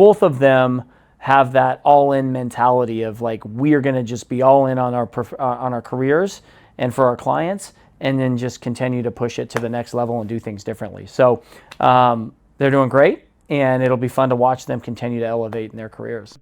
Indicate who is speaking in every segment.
Speaker 1: both of them have that all-in mentality of like, we are going to just be all in on our careers and for our clients, and then just continue to push it to the next level and do things differently. So they're doing great, and it'll be fun to watch them continue to elevate in their careers.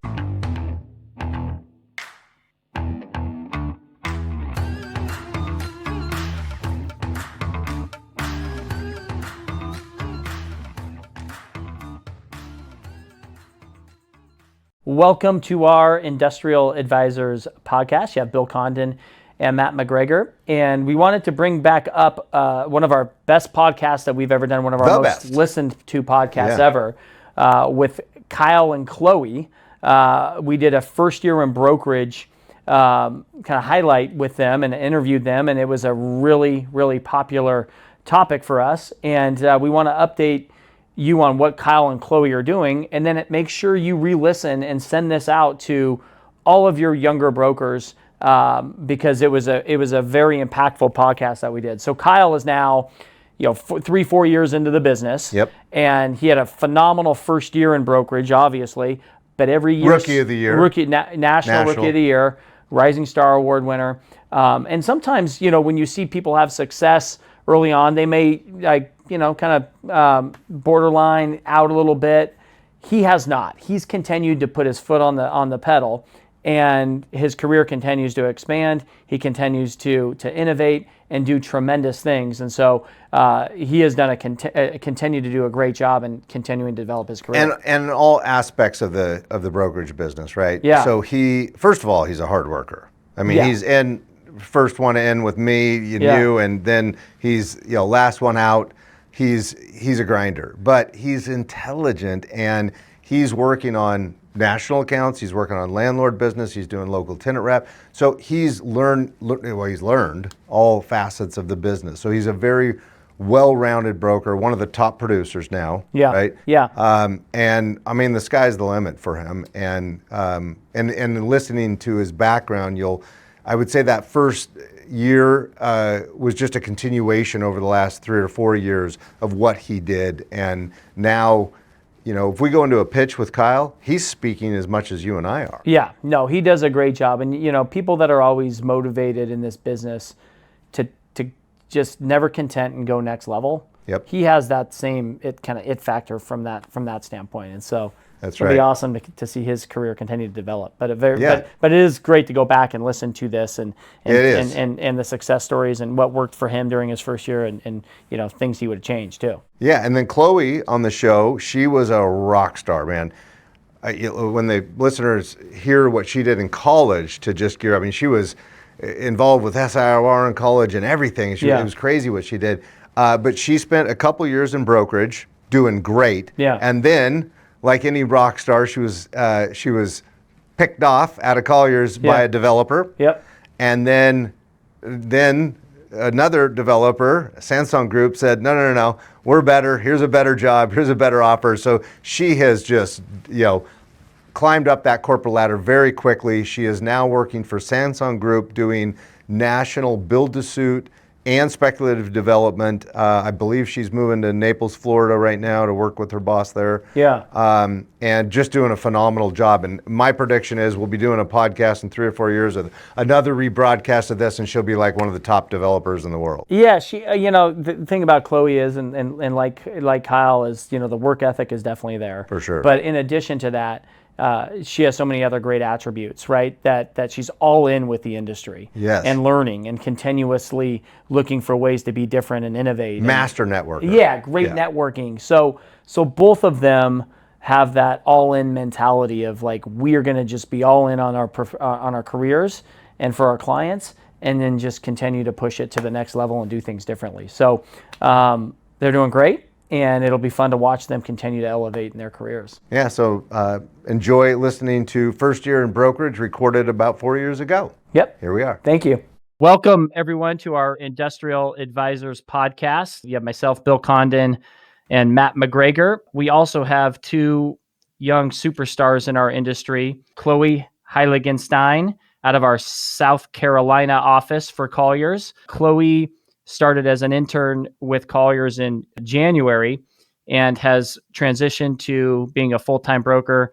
Speaker 1: Welcome to our Industrial Advisors podcast. You have Bill Condon and Matt McGregor, and we wanted to bring back up one of our best podcasts that we've ever done, one of our most listened to podcasts ever, with Kyle and Chloe. We did a first year in brokerage kind of highlight with them and interviewed them, and it was a really, really popular topic for us. And we want to update you on what Kyle and Chloe are doing, and then make sure you re-listen and send this out to all of your younger brokers, because it was a very impactful podcast that we did. So Kyle is now, 3-4 years into the business.
Speaker 2: Yep.
Speaker 1: And he had a phenomenal first year in brokerage, obviously, but every year
Speaker 2: Rookie of the Year,
Speaker 1: National Rookie of the Year, Rising Star Award winner. And sometimes, when you see people have success early on, they may kind of borderline out a little bit. He has not. He's continued to put his foot on the pedal, and his career continues to expand. He continues to innovate and do tremendous things. And so he has done continue to do a great job in continuing to develop his career.
Speaker 2: And in all aspects of the brokerage business, right?
Speaker 1: Yeah.
Speaker 2: So first of all, he's a hard worker. I mean, he's in first one in with me, you, and then he's last one out. He's a grinder, but he's intelligent, and he's working on national accounts. He's working on landlord business. He's doing local tenant rep. So he's learned all facets of the business. So he's a very well-rounded broker, one of the top producers now.
Speaker 1: Yeah.
Speaker 2: Right.
Speaker 1: Yeah.
Speaker 2: And I mean, the sky's the limit for him. And listening to his background, I would say that first year was just a continuation over the last 3 or 4 years of what he did. And now, if we go into a pitch with Kyle, he's speaking as much as you and I are.
Speaker 1: Yeah, no, he does a great job. And, people that are always motivated in this business to just never content and go next level.
Speaker 2: Yep.
Speaker 1: He has that same it factor from that standpoint. And so
Speaker 2: that's
Speaker 1: it'll be awesome to see his career continue to develop. But it is great to go back and listen to this and the success stories and what worked for him during his first year and things he would have changed too.
Speaker 2: Yeah, and then Chloe on the show, she was a rock star, man. When the listeners hear what she did in college to just gear up, I mean, she was involved with SIR in college and everything. It was crazy what she did. But she spent a couple years in brokerage doing great.
Speaker 1: Yeah.
Speaker 2: And then, like any rock star, she was picked off out of Colliers by a developer.
Speaker 1: Yep.
Speaker 2: And then another developer, Samsung Group, said, no, we're better. Here's a better job. Here's a better offer. So she has just, climbed up that corporate ladder very quickly. She is now working for Samsung Group doing national build-to-suit and speculative development. I believe she's moving to Naples, Florida right now to work with her boss there.
Speaker 1: Yeah.
Speaker 2: And just doing a phenomenal job. And my prediction is we'll be doing a podcast in 3 or 4 years of another rebroadcast of this, and she'll be like one of the top developers in the world.
Speaker 1: Yeah, she. The thing about Chloe is, and like Kyle is, the work ethic is definitely there.
Speaker 2: For sure.
Speaker 1: But in addition to that, she has so many other great attributes, right? That she's all in with the industry.
Speaker 2: Yes.
Speaker 1: And learning and continuously looking for ways to be different and innovate.
Speaker 2: Master networker.
Speaker 1: Yeah, great networking. So both of them have that all-in mentality of like, we are going to just be all in on our careers and for our clients, and then just continue to push it to the next level and do things differently. So they're doing great. And it'll be fun to watch them continue to elevate in their careers.
Speaker 2: Yeah, so enjoy listening to First Year in Brokerage, recorded about 4 years ago.
Speaker 1: Yep.
Speaker 2: Here we are.
Speaker 1: Thank you. Welcome, everyone, to our Industrial Advisors podcast. You have myself, Bill Condon, and Matt McGregor. We also have 2 young superstars in our industry, Chloe Heiligenstein, out of our South Carolina office for Colliers. Chloe started as an intern with Colliers in January, and has transitioned to being a full-time broker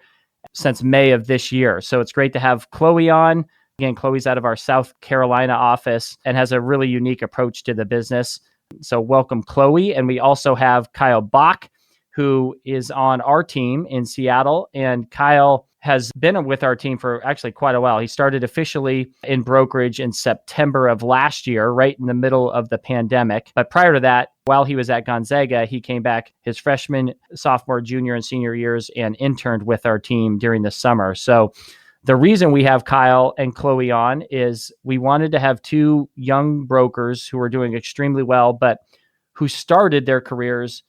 Speaker 1: since May of this year. So it's great to have Chloe on. Again, Chloe's out of our South Carolina office and has a really unique approach to the business. So welcome, Chloe. And we also have Kyle Bach, who is on our team in Seattle. And Kyle has been with our team for actually quite a while. He started officially in brokerage in September of last year, right in the middle of the pandemic. But prior to that, while he was at Gonzaga, he came back his freshman, sophomore, junior, and senior years and interned with our team during the summer. So the reason we have Kyle and Chloe on is we wanted to have two young brokers who are doing extremely well, but who started their careers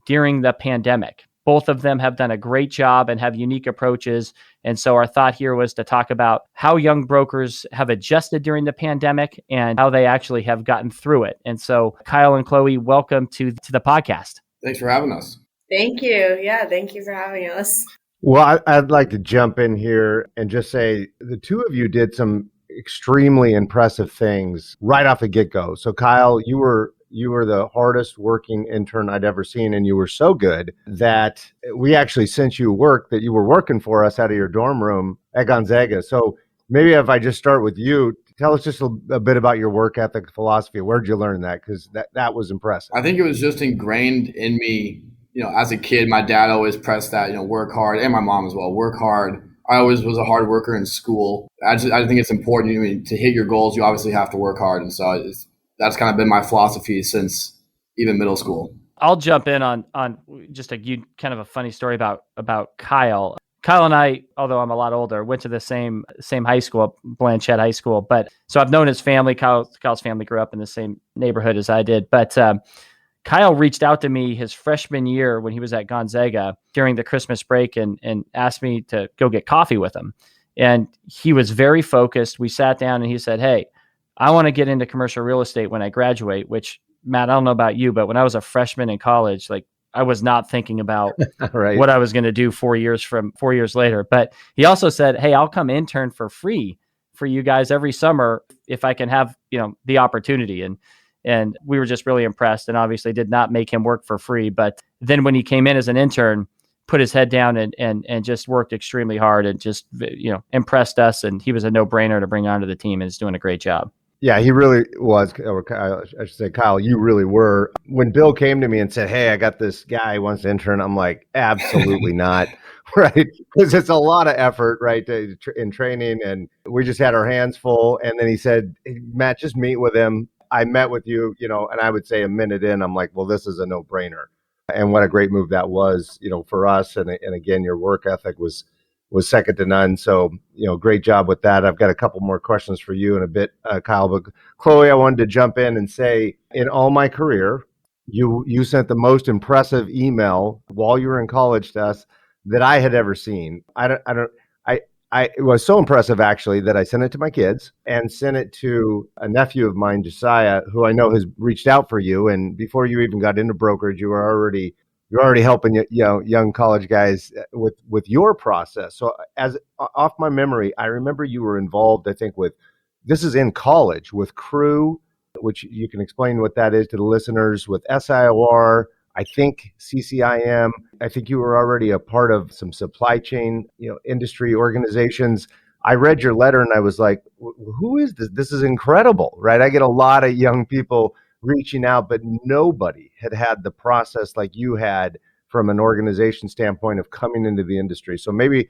Speaker 1: during the pandemic. Both of them have done a great job and have unique approaches. And so our thought here was to talk about how young brokers have adjusted during the pandemic and how they actually have gotten through it. And so Kyle and Chloe, welcome to the podcast.
Speaker 3: Thanks for having us.
Speaker 4: Thank you. Yeah, thank you for having us.
Speaker 2: Well, I'd like to jump in here and just say the two of you did some extremely impressive things right off the get-go. So Kyle, you were the hardest working intern I'd ever seen, and you were so good that we actually sent you work that you were working for us out of your dorm room at Gonzaga. So maybe if I just start with you, tell us just a bit about your work ethic philosophy. Where'd you learn that? Because that was impressive.
Speaker 3: I think it was just ingrained in me. As a kid, my dad always pressed that, work hard, and my mom as well, work hard. I always was a hard worker in school. I think it's important to hit your goals. You obviously have to work hard. And so that's kind of been my philosophy since even middle school.
Speaker 1: I'll jump in on just kind of a funny story about Kyle. Kyle and I, although I'm a lot older, went to the same high school, Blanchette High School. But so I've known his family. Kyle's family grew up in the same neighborhood as I did. But Kyle reached out to me his freshman year when he was at Gonzaga during the Christmas break and asked me to go get coffee with him. And he was very focused. We sat down and he said, "Hey, I want to get into commercial real estate when I graduate," which, Matt, I don't know about you, but when I was a freshman in college, I was not thinking about
Speaker 2: right.
Speaker 1: what I was going to do 4 years later. But he also said, "Hey, I'll come intern for free for you guys every summer if I can have, the opportunity." And we were just really impressed, and obviously did not make him work for free. But then when he came in as an intern, put his head down and just worked extremely hard and just, impressed us. And he was a no-brainer to bring onto the team, and is doing a great job.
Speaker 2: Yeah, he really was. Or I should say, Kyle, you really were. When Bill came to me and said, "Hey, I got this guy who wants to intern," I'm like, absolutely not. Right. Because it's a lot of effort, right, in training. And we just had our hands full. And then he said, "Hey, Matt, just meet with him." I met with you, and I would say a minute in, I'm like, well, this is a no-brainer. And what a great move that was, for us. And again, your work ethic was second to none. So, great job with that. I've got a couple more questions for you in a bit, Kyle. But Chloe, I wanted to jump in and say, in all my career, you sent the most impressive email while you were in college to us that I had ever seen. It was so impressive, actually, that I sent it to my kids and sent it to a nephew of mine, Josiah, who I know has reached out for you. And before you even got into brokerage, you're already helping young college guys with your process. So as off my memory, I remember you were involved, I think, this is in college, with Crew, which you can explain what that is to the listeners, with SIOR, I think CCIM. I think you were already a part of some supply chain, industry organizations. I read your letter and I was like, who is this? This is incredible, right? I get a lot of young people reaching out, but nobody had the process like you had from an organization standpoint of coming into the industry. So maybe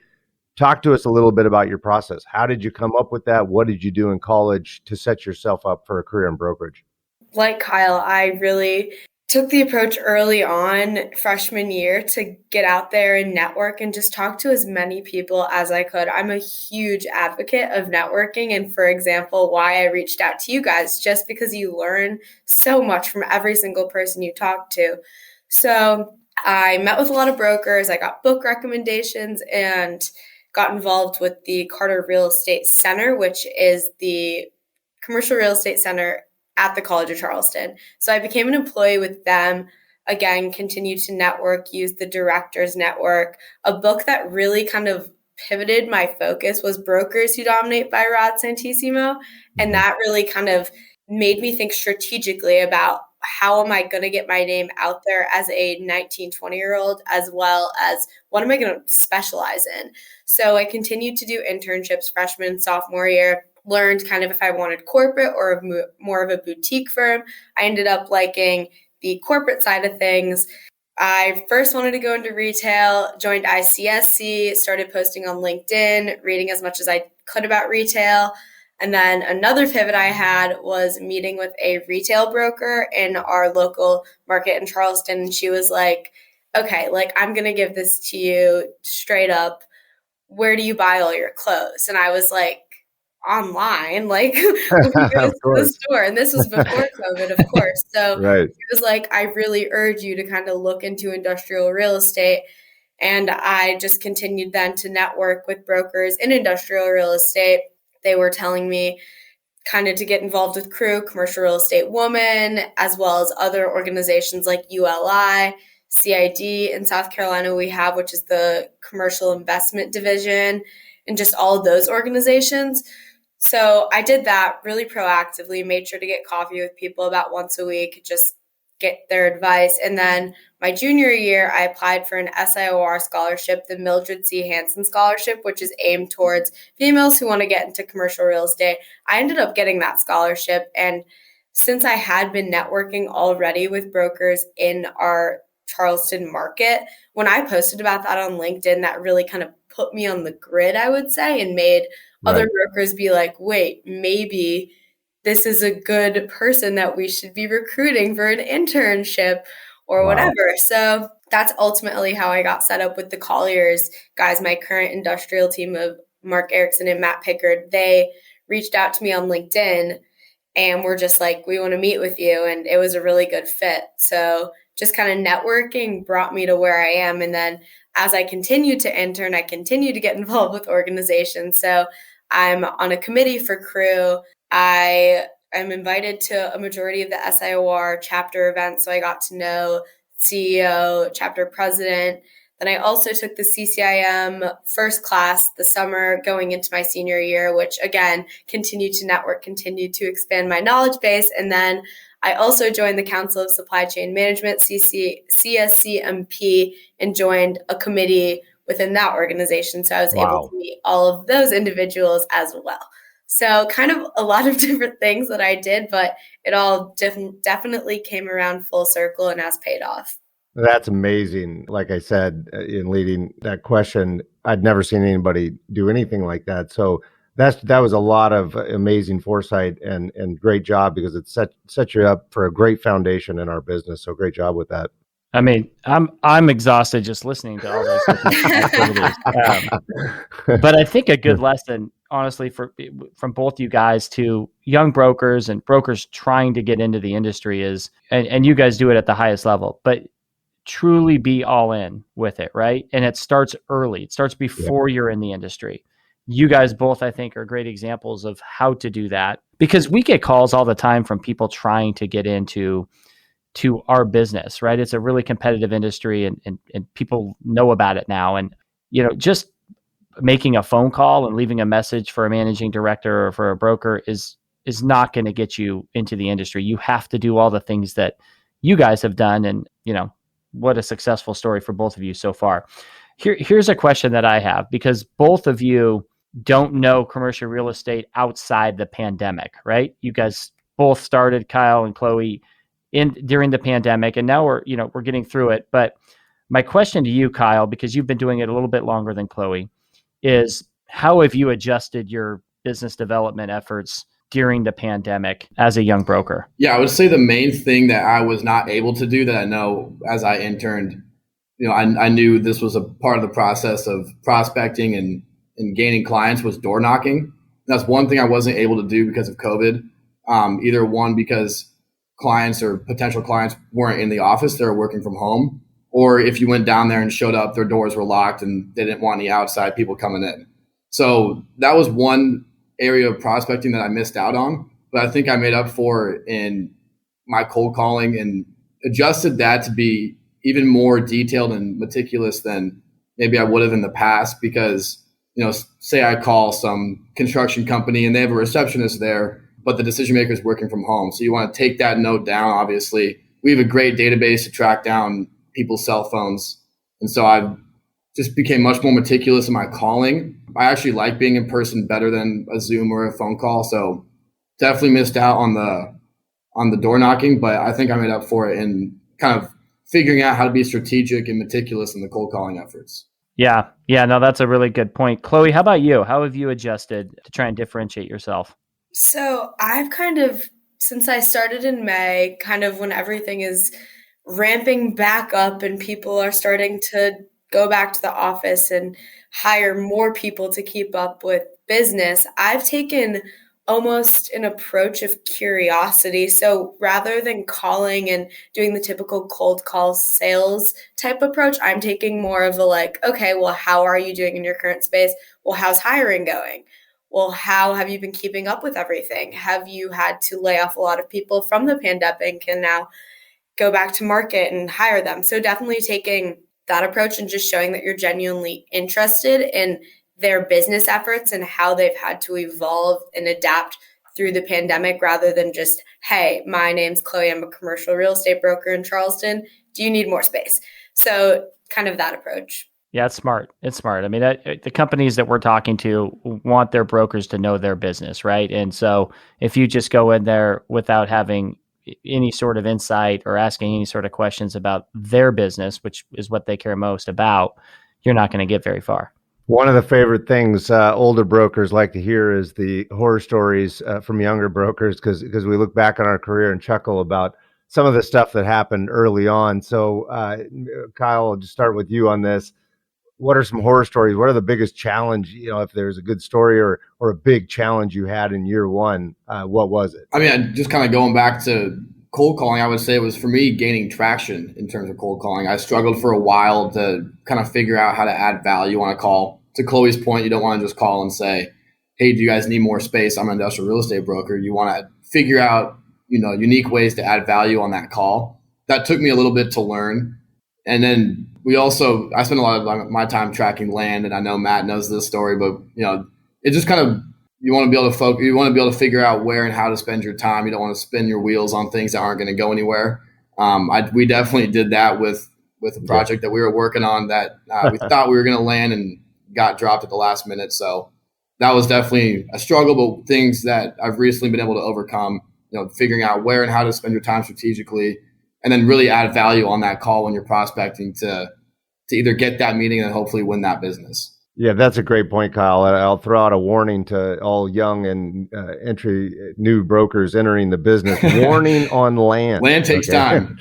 Speaker 2: talk to us a little bit about your process. How did you come up with that? What did you do in college to set yourself up for a career in brokerage?
Speaker 4: Like Kyle, I really took the approach early on freshman year to get out there and network and just talk to as many people as I could. I'm a huge advocate of networking, and for example, why I reached out to you guys, just because you learn so much from every single person you talk to. So I met with a lot of brokers. I got book recommendations and got involved with the Carter Real Estate Center, which is the commercial real estate center at the College of Charleston. So I became an employee with them. Again, continued to network, use the Directors Network. A book that really kind of pivoted my focus was Brokers Who Dominate by Rod Santissimo. And that really kind of made me think strategically about how am I going to get my name out there as a 19, 20-year-old, as well as what am I going to specialize in? So I continued to do internships freshman, sophomore year, learned kind of if I wanted corporate or more of a boutique firm. I ended up liking the corporate side of things. I first wanted to go into retail, joined ICSC, started posting on LinkedIn, reading as much as I could about retail. And then another pivot I had was meeting with a retail broker in our local market in Charleston. And she was like, okay, like, I'm going to give this to you straight up. Where do you buy all your clothes? And I was like, online, like when we go to the store. And this was before COVID, of course. So
Speaker 2: right.
Speaker 4: it was like, I really urge you to kind of look into industrial real estate. And I just continued then to network with brokers in industrial real estate. They were telling me kind of to get involved with CREW, Commercial Real Estate Woman, as well as other organizations like ULI, CID in South Carolina we have, which is the Commercial Investment Division, and just all of those organizations. So I did that really proactively, made sure to get coffee with people about once a week, just get their advice. And then my junior year, I applied for an SIOR scholarship, the Mildred C. Hansen Scholarship, which is aimed towards females who want to get into commercial real estate. I ended up getting that scholarship. And since I had been networking already with brokers in our Charleston market, when I posted about that on LinkedIn, that really kind of put me on the grid, I would say, and made other brokers be like, wait, maybe this is a good person that we should be recruiting for an internship or whatever. So that's ultimately how I got set up with the Colliers guys, my current industrial team of Mark Erickson and Matt Pickard. They reached out to me on LinkedIn and were just like, we want to meet with you. And it was a really good fit. So just kind of networking brought me to where I am. And then as I continued to intern, I continued to get involved with organizations. So I'm on a committee for CREW. I am invited to a majority of the SIOR chapter events. So I got to know CEO, chapter president. Then I also took the CCIM first class the summer going into my senior year, which again, continued to network, continued to expand my knowledge base. And then I also joined the Council of Supply Chain Management, CSCMP, and joined a committee within that organization. So I was able to meet all of those individuals as well. So kind of a lot of different things that I did, but it all definitely came around full circle and has paid off.
Speaker 2: That's amazing. Like I said, in leading that question, I'd never seen anybody do anything like that. So that was a lot of amazing foresight and great job, because it set you up for a great foundation in our business. So great job with that.
Speaker 1: I mean, I'm exhausted just listening to all those activities. But I think a good lesson, honestly, from both you guys to young brokers and brokers trying to get into the industry is, and you guys do it at the highest level, but truly be all in with it, right? And it starts early. It starts before you're in the industry. You guys both, I think, are great examples of how to do that, because we get calls all the time from people trying to get into our business, right? It's a really competitive industry and people know about it now. And, just making a phone call and leaving a message for a managing director or for a broker is not going to get you into the industry. You have to do all the things that you guys have done. And, what a successful story for both of you so far. Here's a question that I have, because both of you don't know commercial real estate outside the pandemic, right? You guys both started, Kyle and Chloe, during the pandemic, and now we're getting through it. But my question to you, Kyle, because you've been doing it a little bit longer than Chloe, is how have you adjusted your business development efforts during the pandemic as a young broker?
Speaker 3: Yeah, I would say the main thing that I was not able to do that I know as I interned, I knew this was a part of the process of prospecting and gaining clients, was door knocking. That's one thing I wasn't able to do because of COVID. Either one, because clients or potential clients weren't in the office, they were working from home, or if you went down there and showed up, their doors were locked and they didn't want any outside people coming in. So that was one area of prospecting that I missed out on, but I think I made up for in my cold calling and adjusted that to be even more detailed and meticulous than maybe I would have in the past, because, say I call some construction company and they have a receptionist there, but the decision maker is working from home. So you want to take that note down. Obviously, we have a great database to track down people's cell phones. And so I just became much more meticulous in my calling. I actually like being in person better than a Zoom or a phone call. So definitely missed out on the door knocking, but I think I made up for it in kind of figuring out how to be strategic and meticulous in the cold calling efforts.
Speaker 1: Yeah. No, that's a really good point. Chloe, how about you? How have you adjusted to try and differentiate yourself?
Speaker 4: So I've since I started in May, kind of when everything is ramping back up and people are starting to go back to the office and hire more people to keep up with business, I've taken almost an approach of curiosity. So rather than calling and doing the typical cold call sales type approach, I'm taking more of a okay, well, how are you doing in your current space? Well, how's hiring going? Well, how have you been keeping up with everything? Have you had to lay off a lot of people from the pandemic and now go back to market and hire them? So definitely taking that approach and just showing that you're genuinely interested in their business efforts and how they've had to evolve and adapt through the pandemic rather than just, hey, my name's Chloe, I'm a commercial real estate broker in Charleston. Do you need more space? So kind of that approach.
Speaker 1: Yeah, it's smart. It's smart. I mean, the companies that we're talking to want their brokers to know their business, right? And so if you just go in there without having any sort of insight or asking any sort of questions about their business, which is what they care most about, you're not going to get very far.
Speaker 2: One of the favorite things older brokers like to hear is the horror stories from younger brokers because we look back on our career and chuckle about some of the stuff that happened early on. So, Kyle, I'll just start with you on this. What are some horror stories? What are the biggest challenge, if there's a good story or a big challenge you had in year one, what was it?
Speaker 3: I mean, just kind of going back to cold calling, I would say it was for me gaining traction in terms of cold calling. I struggled for a while to kind of figure out how to add value on a call. To Chloe's point, you don't want to just call and say, hey, do you guys need more space? I'm an industrial real estate broker. You want to figure out, unique ways to add value on that call. That took me a little bit to learn. And then I spent a lot of my time tracking land, and I know Matt knows this story, but it just kind of, you want to be able to focus, you want to be able to figure out where and how to spend your time. You don't want to spin your wheels on things that aren't going to go anywhere. We definitely did that with a project that we were working on that we thought we were going to land and got dropped at the last minute. So that was definitely a struggle, but things that I've recently been able to overcome, figuring out where and how to spend your time strategically, and then really add value on that call when you're prospecting to either get that meeting and hopefully win that business.
Speaker 2: Yeah, that's a great point, Kyle. I'll throw out a warning to all young and new brokers entering the business. Warning on land.
Speaker 3: Land takes time.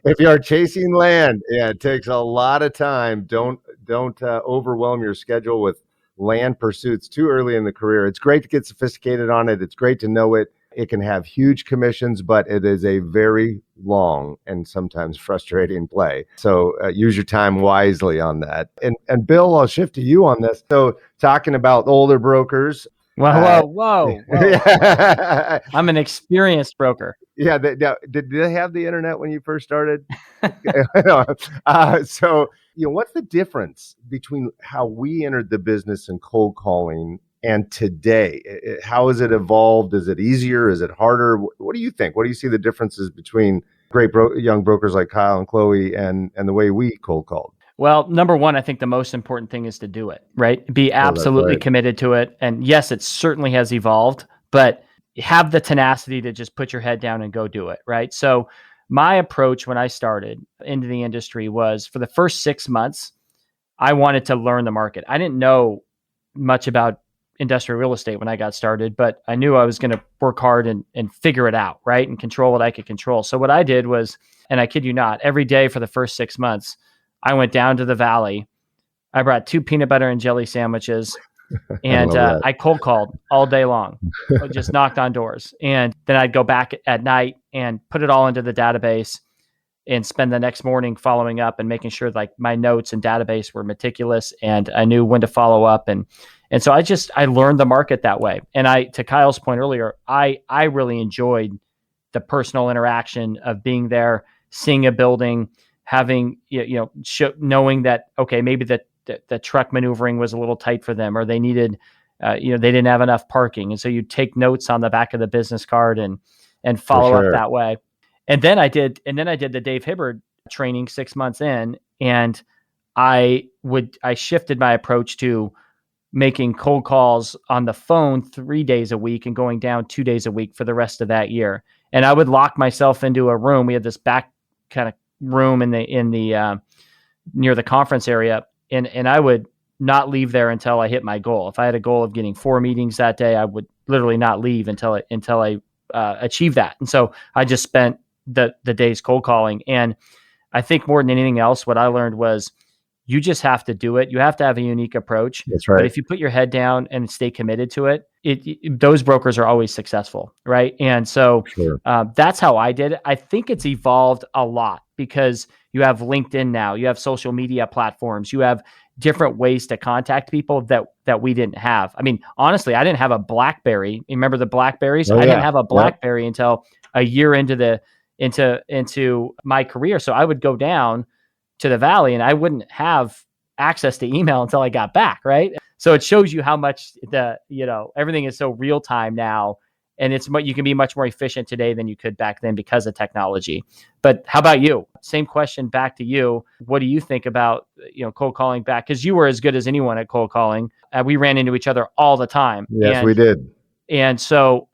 Speaker 2: If you are chasing land, it takes a lot of time. Don't overwhelm your schedule with land pursuits too early in the career. It's great to get sophisticated on it. It's great to know it. It can have huge commissions, but it is a very long and sometimes frustrating play. So use your time wisely on that. And Bill, I'll shift to you on this. So talking about older brokers.
Speaker 1: Whoa. I'm an experienced broker.
Speaker 2: Yeah. Did they have the internet when you first started? So, what's the difference between how we entered the business in cold calling and today? How has it evolved? Is it easier? Is it harder? What do you think? What do you see the differences between great young brokers like Kyle and Chloe and the way we cold called?
Speaker 1: Well, number one, I think the most important thing is to do it, right? Be absolutely committed to it. And yes, it certainly has evolved, but have the tenacity to just put your head down and go do it, right? So my approach when I started into the industry was for the first 6 months, I wanted to learn the market. I didn't know much about industrial real estate when I got started, but I knew I was going to work hard and figure it out, right? And control what I could control. So what I did was, and I kid you not, every day for the first 6 months, I went down to the valley. I brought 2 peanut butter and jelly sandwiches and I cold called all day long. I just knocked on doors. And then I'd go back at night and put it all into the database and spend the next morning following up and making sure like my notes and database were meticulous and I knew when to follow up. And so I learned the market that way. And to Kyle's point earlier, I really enjoyed the personal interaction of being there, seeing a building, having, knowing that, okay, maybe the truck maneuvering was a little tight for them, or they needed they didn't have enough parking. And so you take notes on the back of the business card and
Speaker 2: For
Speaker 1: follow up
Speaker 2: sure.
Speaker 1: that way. And then I did the Dave Hibbard training 6 months in, and I shifted my approach to making cold calls on the phone 3 days a week and going down 2 days a week for the rest of that year. And I would lock myself into a room. We had this back kind of room in the near the conference area, and I would not leave there until I hit my goal. If I had a goal of getting 4 meetings that day, I would literally not leave until I achieved that. And so I just spent the days cold calling. And I think more than anything else, what I learned was you just have to do it. You have to have a unique approach.
Speaker 2: That's right.
Speaker 1: But if you put your head down and stay committed to it, those brokers are always successful, right? And so
Speaker 2: Sure.
Speaker 1: that's how I did it. I think it's evolved a lot because you have LinkedIn now, you have social media platforms, you have different ways to contact people that we didn't have. I mean, honestly, I didn't have a BlackBerry. You remember the BlackBerries?
Speaker 2: Oh,
Speaker 1: I didn't
Speaker 2: yeah.
Speaker 1: have a BlackBerry until a year into my career. So I would go down to the Valley and I wouldn't have access to email until I got back, right? So it shows you how much everything is so real time now, and you can be much more efficient today than you could back then because of technology. But how about you? Same question back to you. What do you think about cold calling back? Because you were as good as anyone at cold calling. We ran into each other all the time.
Speaker 2: Yes, we did.
Speaker 1: And so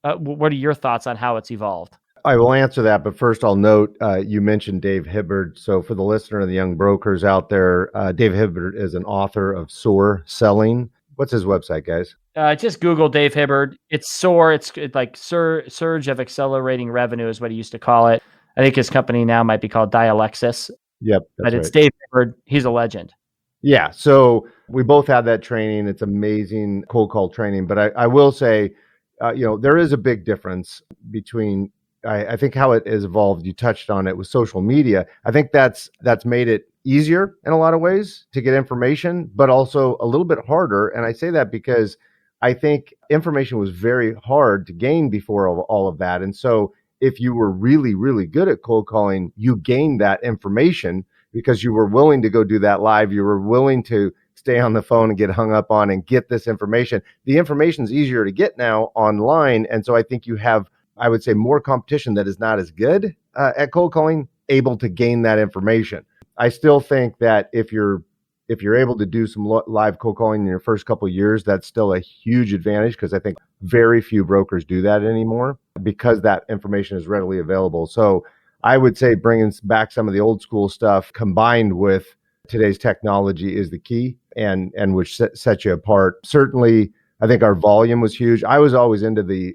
Speaker 1: what are your thoughts on how it's evolved?
Speaker 2: I will answer that, but first I'll note you mentioned Dave Hibbard. So for the listener and the young brokers out there, Dave Hibbard is an author of SOAR Selling. What's his website, guys?
Speaker 1: Just Google Dave Hibbard. It's SOAR. It's like Surge of Accelerating Revenue is what he used to call it. I think his company now might be called Dialexis.
Speaker 2: Yep.
Speaker 1: But it's Dave Hibbard. He's a legend.
Speaker 2: Yeah. So we both had that training. It's amazing cold call training. But I will say, there is a big difference between I think how it has evolved. You touched on it with social media. I think that's made it easier in a lot of ways to get information, but also a little bit harder. And I say that because I think information was very hard to gain before all of that. And so if you were really, really good at cold calling, you gained that information because you were willing to go do that live. You were willing to stay on the phone and get hung up on and get this information. The information is easier to get now online. And so I think you have, I would say, more competition that is not as good at cold calling, able to gain that information. I still think that if you're able to do some live cold calling in your first couple of years, that's still a huge advantage because I think very few brokers do that anymore because that information is readily available. So I would say bringing back some of the old school stuff combined with today's technology is the key and which sets you apart. Certainly, I think our volume was huge. I was always into the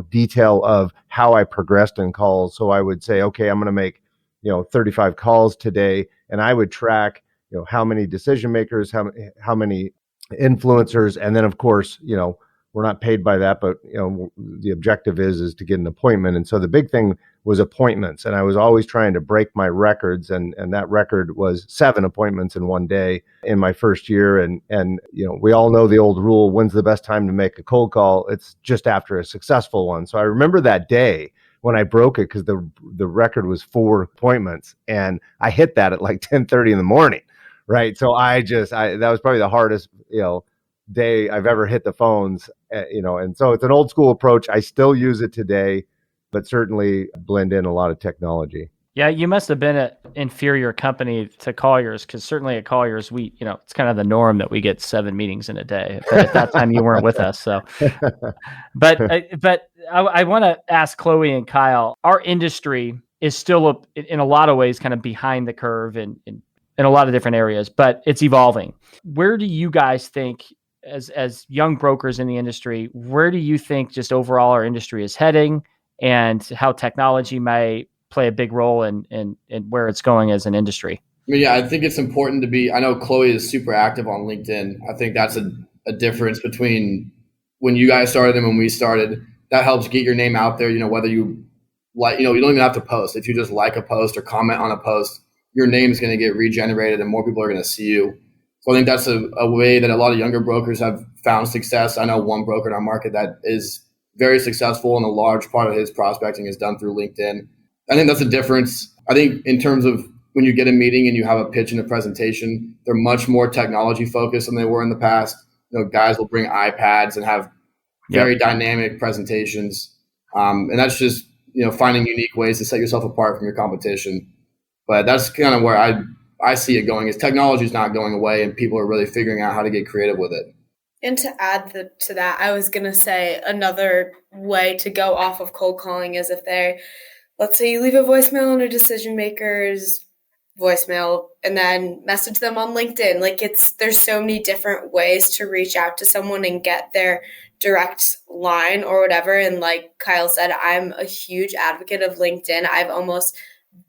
Speaker 2: detail of how I progressed in calls. So I would say, okay, I'm going to make 35 calls today, and I would track how many decision makers, how many influencers, and then of course we're not paid by that, but the objective is to get an appointment. And so the big thing was appointments, and I was always trying to break my records, and that record was 7 appointments in one day in my first year. And we all know the old rule: when's the best time to make a cold call? It's just after a successful one. So I remember that day when I broke it because the record was 4 appointments, and I hit that at like 10:30 in the morning, right? So that was probably the hardest day I've ever hit the phones, and so it's an old school approach. I still use it today, but certainly blend in a lot of technology.
Speaker 1: Yeah, you must have been an inferior company to Colliers, because certainly at Colliers, it's kind of the norm that we get 7 meetings in a day. But at that time, you weren't with us. So, but I want to ask Chloe and Kyle. Our industry is still in a lot of ways kind of behind the curve in a lot of different areas, but it's evolving. Where do you guys think, as young brokers in the industry, where do you think just overall our industry is heading, and how technology may play a big role in where it's going as an industry?
Speaker 3: I mean, yeah, I think it's important to be. I know Chloe is super active on LinkedIn. I think that's a difference between when you guys started and when we started. That helps get your name out there. Whether you like, you don't even have to post. If you just like a post or comment on a post, your name is going to get regenerated and more people are going to see you. So I think that's a way that a lot of younger brokers have found success. I know one broker in our market that is very successful, and a large part of his prospecting is done through LinkedIn. I think that's a difference. I think in terms of when you get a meeting and you have a pitch and a presentation, they're much more technology focused than they were in the past. guys will bring iPads and have very dynamic presentations. And that's just, finding unique ways to set yourself apart from your competition. But that's kind of where I see it going, is technology is not going away and people are really figuring out how to get creative with it.
Speaker 4: And to add to that, I was going to say another way to go off of cold calling is let's say you leave a voicemail on a decision maker's voicemail and then message them on LinkedIn. There's so many different ways to reach out to someone and get their direct line or whatever. And like Kyle said, I'm a huge advocate of LinkedIn. I've almost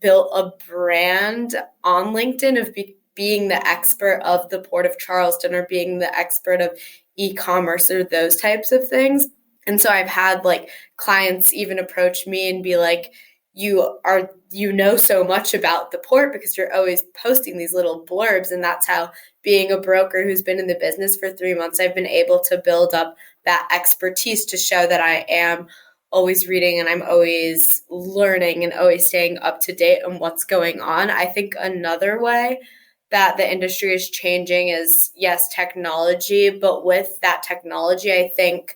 Speaker 4: built a brand on LinkedIn of being the expert of the Port of Charleston or being the expert of e-commerce or those types of things. And so I've had clients even approach me and be like, you know so much about the port because you're always posting these little blurbs. And that's how, being a broker who's been in the business for 3 months, I've been able to build up that expertise to show that I am always reading and I'm always learning and always staying up to date on what's going on. I think another way that the industry is changing is, yes, technology, but with that technology, I think,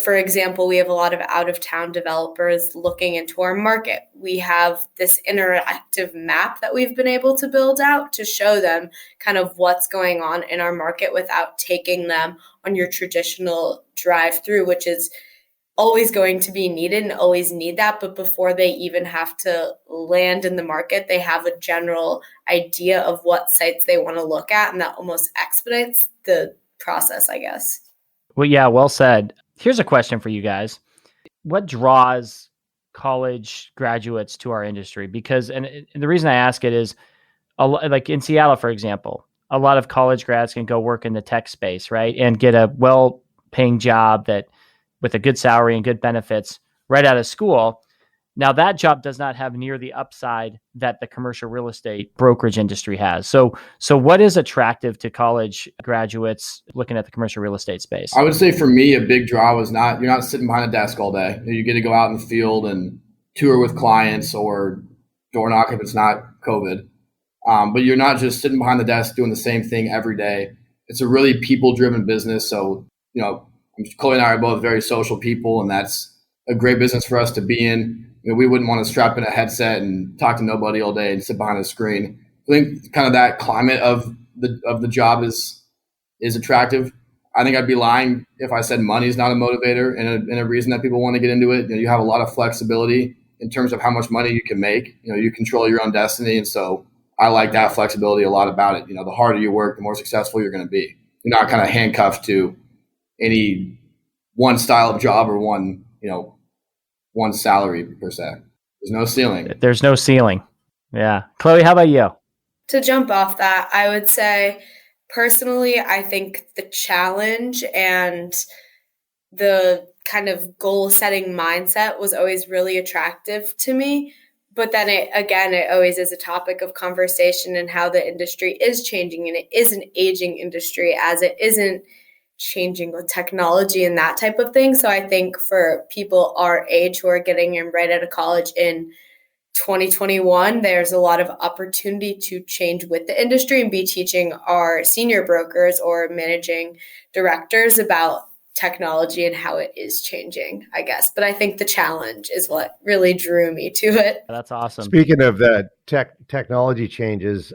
Speaker 4: for example, we have a lot of out-of-town developers looking into our market. We have this interactive map that we've been able to build out to show them kind of what's going on in our market without taking them on your traditional drive-through, which is always going to be needed and always need that. But before they even have to land in the market, they have a general idea of what sites they want to look at. And that almost expedites the process, I guess.
Speaker 1: Well, yeah, well said. Here's a question for you guys. What draws college graduates to our industry? Because, and the reason I ask it is, like in Seattle, for example, a lot of college grads can go work in the tech space, right? And get a well-paying job with a good salary and good benefits right out of school. Now that job does not have near the upside that the commercial real estate brokerage industry has. So what is attractive to college graduates looking at the commercial real estate space?
Speaker 3: I would say for me, a big draw was you're not sitting behind a desk all day. You get to go out in the field and tour with clients or door knock if it's not COVID. But you're not just sitting behind the desk doing the same thing every day. It's a really people-driven business. So, Chloe and I are both very social people, and that's a great business for us to be in. We wouldn't want to strap in a headset and talk to nobody all day and sit behind a screen. I think kind of that climate of the job is attractive. I think I'd be lying if I said money is not a motivator and a reason that people want to get into it. You have a lot of flexibility in terms of how much money you can make. You control your own destiny, and so I like that flexibility a lot about it. The harder you work, the more successful you're going to be. You're not kind of handcuffed to any one style of job or one salary per se. There's no ceiling.
Speaker 1: There's no ceiling. Yeah. Chloe, how about you?
Speaker 4: To jump off that, I would say personally, I think the challenge and the kind of goal setting mindset was always really attractive to me. But then it always is a topic of conversation and how the industry is changing, and it is an aging industry as it isn't changing with technology and that type of thing. So I think for people our age who are getting in right out of college in 2021, there's a lot of opportunity to change with the industry and be teaching our senior brokers or managing directors about technology and how it is changing, I guess. But I think the challenge is what really drew me to it.
Speaker 1: That's awesome.
Speaker 2: Speaking of the technology changes,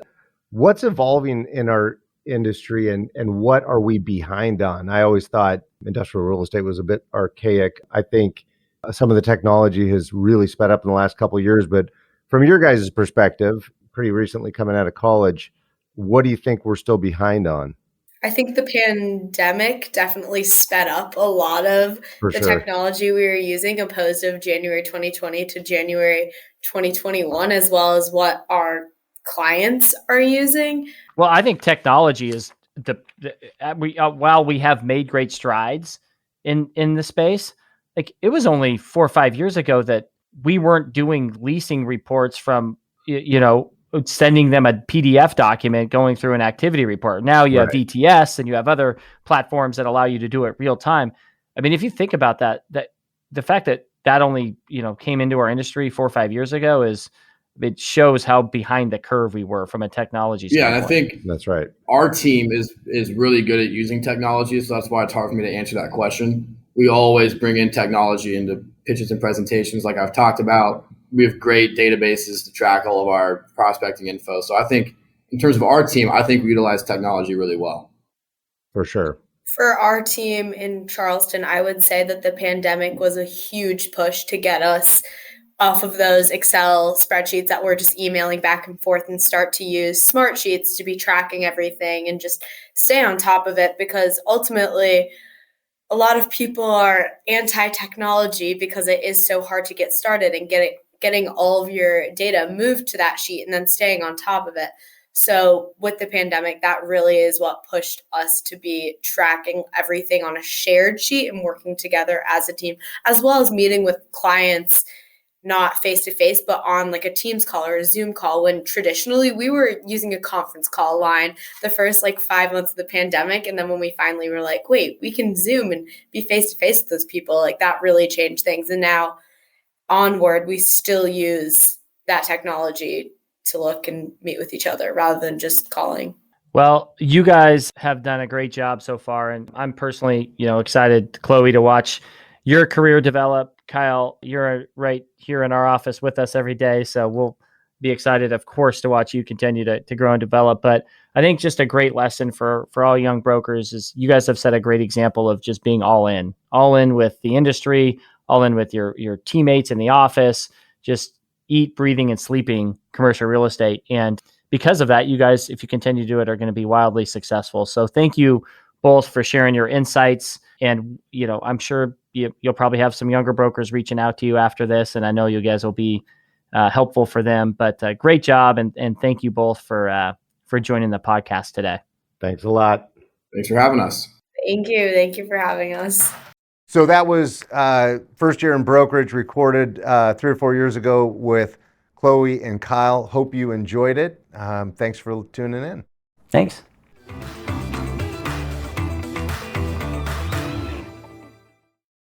Speaker 2: what's evolving in our industry and what are we behind on? I always thought industrial real estate was a bit archaic. I think some of the technology has really sped up in the last couple of years, but from your guys' perspective, pretty recently coming out of college, what do you think we're still behind on?
Speaker 4: I think the pandemic definitely sped up a lot of technology we were using, opposed of January 2020 to January 2021, as well as what our clients are using.
Speaker 1: Well, I think technology is while we have made great strides in the space, it was only 4 or 5 years ago that we weren't doing leasing reports from, sending them a PDF document going through an activity report. Now you have VTS and you have other platforms that allow you to do it real time. I mean, if you think about that the fact that only, came into our industry 4 or 5 years ago is it shows how behind the curve we were from a technology standpoint.
Speaker 3: Yeah, and I think
Speaker 2: that's right.
Speaker 3: Our team is really good at using technology, so that's why it's hard for me to answer that question. We always bring in technology into pitches and presentations, like I've talked about. We have great databases to track all of our prospecting info. So I think in terms of our team, I think we utilize technology really well.
Speaker 2: For sure.
Speaker 4: For our team in Charleston, I would say that the pandemic was a huge push to get us off of those Excel spreadsheets that we're just emailing back and forth and start to use smart sheets to be tracking everything and just stay on top of it, because ultimately a lot of people are anti-technology because it is so hard to get started and getting all of your data moved to that sheet and then staying on top of it. So with the pandemic, that really is what pushed us to be tracking everything on a shared sheet and working together as a team, as well as meeting with clients, not face-to-face, but on like a Teams call or a Zoom call, when traditionally we were using a conference call line the first 5 months of the pandemic. And then when we finally were like, wait, we can Zoom and be face-to-face with those people, that really changed things. And now onward, we still use that technology to look and meet with each other rather than just calling.
Speaker 1: Well, you guys have done a great job so far. And I'm personally, excited, Chloe, to watch your career develop. Kyle, you're right here in our office with us every day. So we'll be excited, of course, to watch you continue to grow and develop. But I think just a great lesson for all young brokers is you guys have set a great example of just being all in with the industry, all in with your teammates in the office, just eat, breathing, and sleeping commercial real estate. And because of that, you guys, if you continue to do it, are going to be wildly successful. So thank you both for sharing your insights. And, I'm sure you'll probably have some younger brokers reaching out to you after this, and I know you guys will be helpful for them. But great job, and thank you both for joining the podcast today.
Speaker 2: Thanks a lot.
Speaker 3: Thanks for having us.
Speaker 4: Thank you. Thank you for having us.
Speaker 2: So that was First Year in Brokerage, recorded 3 or 4 years ago with Chloe and Kyle. Hope you enjoyed it. Thanks for tuning in.
Speaker 1: Thanks.